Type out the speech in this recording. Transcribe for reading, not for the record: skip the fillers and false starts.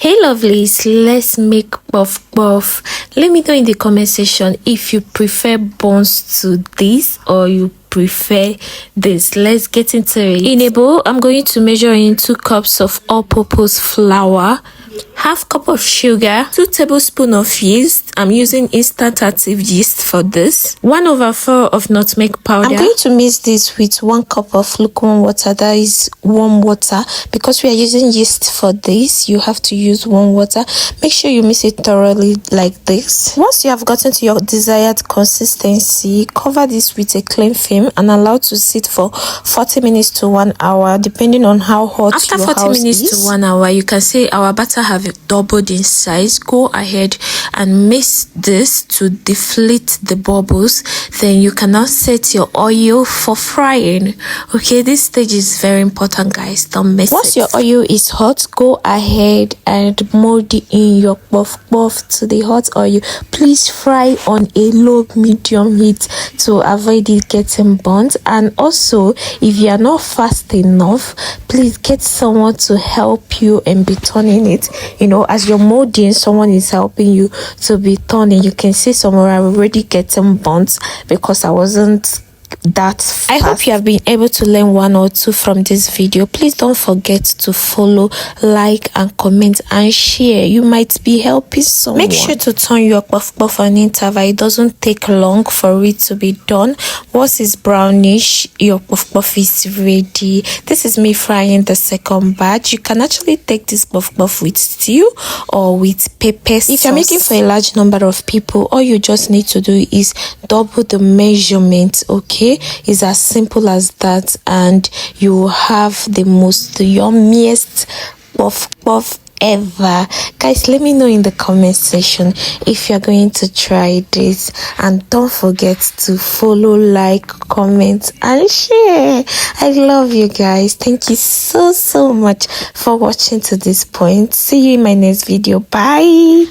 Hey lovelies, let's make puff puff. Let me know in the comment section if you prefer buns to this or you prefer this. Let's get into it. In a bowl, I'm going to measure in 2 cups of all-purpose flour, half cup of sugar, 2 tablespoons of yeast. I'm using instant active yeast for this, 1/4 of nutmeg powder. I'm going to mix this with 1 cup of lukewarm water, that is warm water. Because we are using yeast for this, you have to use warm water. Make sure you mix it thoroughly like this. Once you have gotten to your desired consistency, cover this with a cling film and allow to sit for 40 minutes to 1 hour, depending on how hot After your 40 house minutes is. to 1 hour, you can see our batter have doubled in size. Go ahead and mix this to deflate the bubbles. Then you can now set your oil for frying. Okay, this stage is very important, guys. Don't miss it. Once your oil is hot, go ahead and mold in your puff puff to the hot oil. Please fry on a low medium heat to avoid it getting burnt. And also, if you are not fast enough, please get someone to help you and be turning it. You know, as you're molding, someone is helping you to be turning. You can see some are already getting burnt because I wasn't that fast. I hope you have been able to learn 1 or 2 from this video. Please don't forget to follow, like and comment and share. You might be helping someone. Make sure to turn your puff puff on interval. It doesn't take long for it to be done. Once it's brownish, your puff puff is ready. This is me frying the second batch. You can actually take this puff puff with stew or with pepper sauce. If you're making for a large number of people, all you just need to do is double the measurement. Okay, it's as simple as that, and you have the most yummiest puff puff ever. Guys, let me know in the comment section if you're going to try this, and don't forget to follow, like, comment and share. I love you guys. Thank you so much for watching to this point. See you in my next video. Bye.